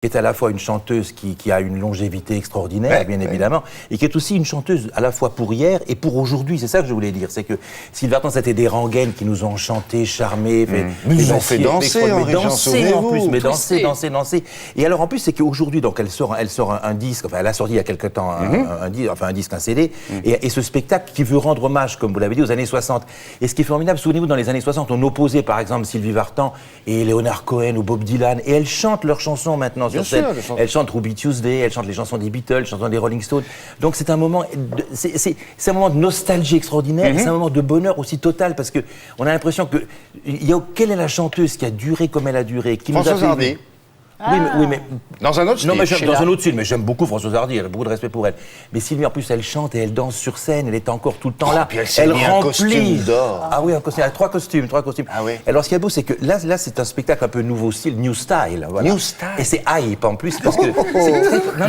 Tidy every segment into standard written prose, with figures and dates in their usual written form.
qui est à la fois une chanteuse qui a une longévité extraordinaire, bien évidemment, et qui est aussi une chanteuse à la fois pour hier et pour aujourd'hui. C'est ça que je voulais dire. C'est que Sylvie Vartan, c'était des rengaines qui nous ont chanté, charmé, mais ils ont fait danser, en plus, mais danser. Et alors en plus, c'est qu'aujourd'hui, donc elle sort un disque. Enfin, elle a sorti il y a quelque temps un CD, et ce spectacle qui veut rendre hommage, comme vous l'avez dit, aux années 60. Et ce qui est formidable, souvenez-vous, dans les années 60, on opposait par exemple Sylvie Vartan et Leonard Cohen ou Bob Dylan, et elles chantent leurs chansons maintenant. Sur scène. Elle chante Ruby Tuesday, elle chante les chansons des Beatles, les chansons des Rolling Stones. Donc c'est un moment, c'est un moment de nostalgie extraordinaire, et c'est un moment de bonheur aussi total, parce que on a l'impression que quelle est la chanteuse qui a duré comme elle a duré, qui Françoise Hardy. Oui, mais dans un autre style. Non, mais dans un autre style, mais j'aime beaucoup Françoise Hardy, j'ai beaucoup de respect pour elle. Mais Sylvie, en plus, elle chante et elle danse sur scène, elle est encore tout le temps là. Puis elle remplit un costume d'or. Ah oui, un costume, trois costumes. Ah oui. Alors, ce qui est beau, c'est que là, c'est un spectacle un peu nouveau style, new style. Voilà. New style. Et c'est hype en plus, parce que c'est très...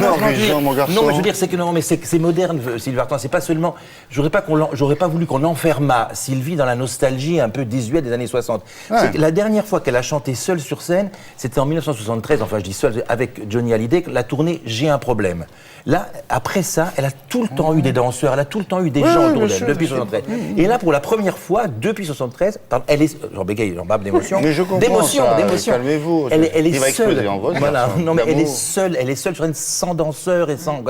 mon garçon. Non, mais je veux dire, c'est moderne, Sylvie Vartan. C'est pas seulement. J'aurais pas voulu qu'on enfermât Sylvie dans la nostalgie un peu désuète des années 60. Ouais. La dernière fois qu'elle a chanté seule sur scène, c'était en 1973. Enfin, je dis seule avec Johnny Hallyday, la tournée J'ai un problème. Là, après ça, elle a tout le temps eu des danseurs, elle a tout le temps eu des gens autour d'elle, depuis 73. Et là, pour la première fois, depuis 73, elle est... J'en bégaye, j'en bave d'émotion. Mais je comprends d'émotion. Calmez-vous. Elle est seule. Voilà. Non, mais elle est seule sur une sans danseur et sans...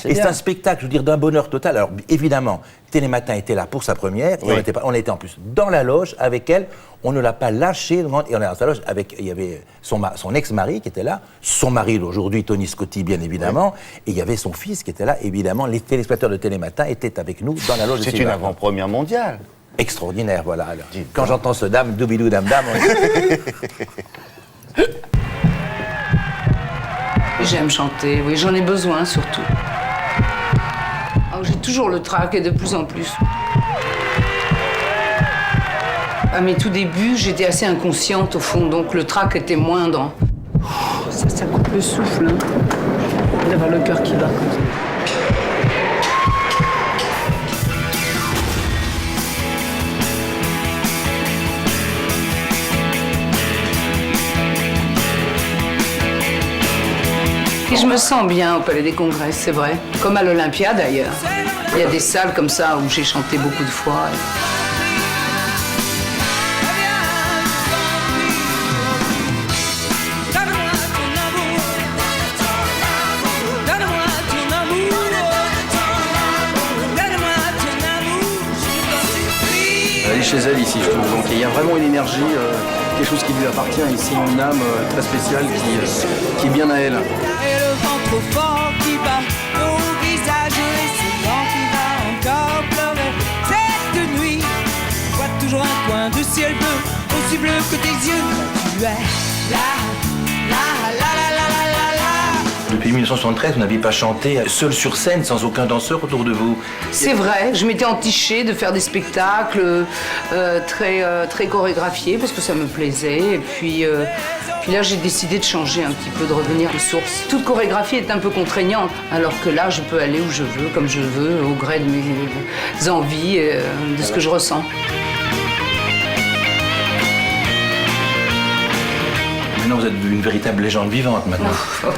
Et c'est un spectacle, je veux dire, d'un bonheur total. Alors, évidemment, Télématin était là pour sa première, et on était en plus dans la loge avec elle. On ne l'a pas lâché, et on est dans sa loge avec, il y avait son ex-mari qui était là, son mari d'aujourd'hui, Tony Scotti, bien évidemment, et il y avait son fils qui était là, évidemment. Les téléspectateurs de Télématin étaient avec nous dans la loge de Sylvie C'est une Vartan. avant-première mondiale. Extraordinaire, voilà. Alors, quand j'entends ce dame, doubidou dame dame... J'aime chanter, oui, j'en ai besoin surtout. J'ai toujours le trac et de plus en plus. À mes tout débuts, j'étais assez inconsciente au fond, donc le trac était moindre. Ça coupe le souffle, hein, d'avoir le cœur qui bat comme ça. Et je me sens bien au Palais des Congrès, c'est vrai. Comme à l'Olympia d'ailleurs. Il y a des salles comme ça où j'ai chanté beaucoup de fois. Elle est chez elle ici, je trouve. Donc il y a vraiment une énergie, quelque chose qui lui appartient ici, une âme très spéciale qui est bien à elle. Et le vent trop fort qui bat au visage et ce vent qui va encore pleurer. Cette nuit, je vois toujours un coin de ciel bleu, aussi bleu que tes yeux. Tu es là, là, là, là, là, là, là. Depuis 1973, vous n'aviez pas chanté seul sur scène, sans aucun danseur autour de vous. C'est vrai, je m'étais entichée de faire des spectacles très chorégraphiés parce que ça me plaisait. Et puis là, j'ai décidé de changer un petit peu, de revenir aux sources. Toute chorégraphie est un peu contraignante, alors que là, je peux aller où je veux, comme je veux, au gré de mes envies, de ce que je ressens. Maintenant, vous êtes une véritable légende vivante, maintenant.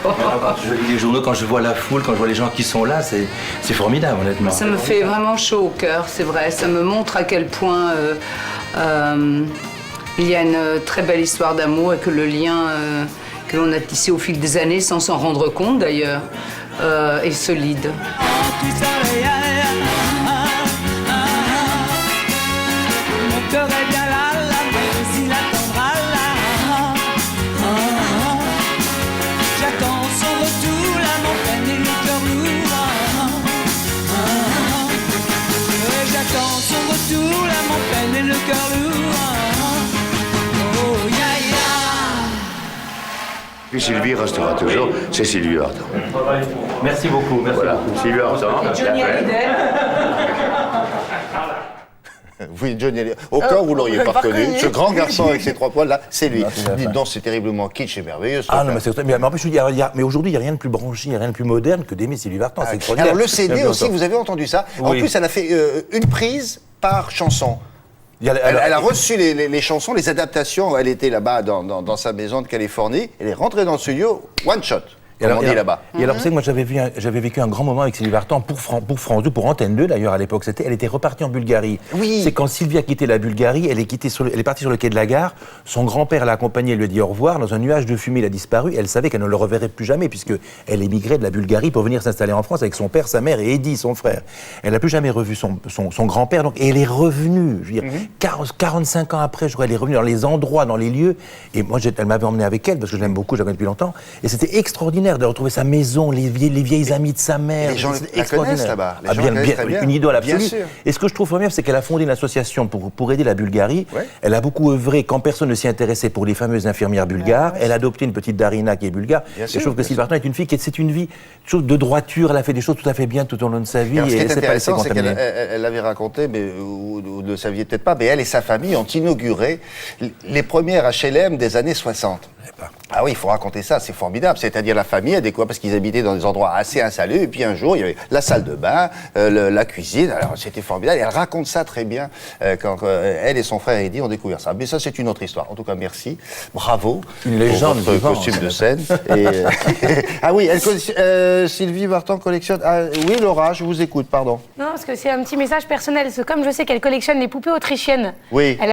Quand je lis les journaux, quand je vois la foule, quand je vois les gens qui sont là, c'est formidable, honnêtement. Ça me fait vraiment chaud au cœur, c'est vrai. Ça me montre à quel point il y a une très belle histoire d'amour et que le lien que l'on a tissé au fil des années, sans s'en rendre compte d'ailleurs, est solide. Mon cœur est bien là, mais il attendra là. J'attends son retour, la montagne et le cœur lourd. J'attends son retour, la montagne et le cœur lourd. Oh, ya, ya. Et Sylvie restera toujours, c'est Sylvie Vartan. Merci beaucoup, merci beaucoup. Sylvie Vartan. Johnny Hallyday. Oui, Johnny Hallyday. Au cas où vous l'auriez pas reconnu, ce grand garçon avec ses trois poils là, c'est lui. Dites donc, c'est terriblement kitsch et merveilleux. Ah non, mais c'est mais en plus, mais aujourd'hui, il n'y a rien de plus branché, il n'y a rien de plus moderne que d'aimer Sylvie Vartan. C'est extraordinaire. Alors le CD aussi, vous avez entendu ça. En Oui. plus, elle a fait une prise par chanson. Elle a reçu les chansons, les adaptations. Elle était là-bas dans sa maison de Californie. Elle est rentrée dans le studio, one shot. Comme on dit là-bas. Et alors, vous savez, moi, j'avais vécu un grand moment avec Sylvie Vartan pour France 2, pour Antenne 2 d'ailleurs, à l'époque. Elle était repartie en Bulgarie. Oui. C'est quand Sylvie a quitté la Bulgarie, elle est partie sur le quai de la gare. Son grand-père l'a accompagnée, elle lui a dit au revoir. Dans un nuage de fumée, il a disparu. Elle savait qu'elle ne le reverrait plus jamais, puisqu'elle émigrait de la Bulgarie pour venir s'installer en France avec son père, sa mère et Eddie, son frère. Elle n'a plus jamais revu son grand-père, donc, et elle est revenue. Je veux dire, 45 ans après, je crois, elle est revenue dans les endroits, dans les lieux. Et moi, elle m'avait emmené avec elle, parce que je l'aime beaucoup, je la connais depuis longtemps. Et c'était extraordinaire de retrouver sa maison, les vieilles amies de sa mère. Les gens la connaissent là-bas. Une idole absolue. Et ce que je trouve formidable, c'est qu'elle a fondé une association pour aider la Bulgarie. Ouais. Elle a beaucoup œuvré quand personne ne s'y intéressait pour les fameuses infirmières bulgares. Elle a adopté une petite Darina qui est bulgare. Et je trouve que Sylvie Vartan est une fille c'est une vie de droiture. Elle a fait des choses tout à fait bien tout au long de sa vie. Alors, ce qui est intéressant, c'est qu'elle l'avait raconté, mais vous ne le saviez peut-être pas, mais elle et sa famille ont inauguré les premières HLM des années 60. Ah oui, il faut raconter ça, c'est formidable. C'est-à-dire la famille a découvert parce qu'ils habitaient dans des endroits assez insalubres. Et puis un jour, il y avait la salle de bain, la cuisine. Alors c'était formidable. Et elle raconte ça très bien quand elle et son frère Eddie ont découvert ça. Mais ça, c'est une autre histoire. En tout cas, merci, bravo. Une légende pour votre costume de scène. Ah oui, Sylvie Vartan collectionne. Ah, oui, Laura, je vous écoute. Pardon. Non, parce que c'est un petit message personnel. Comme je sais qu'elle collectionne les poupées autrichiennes. Oui.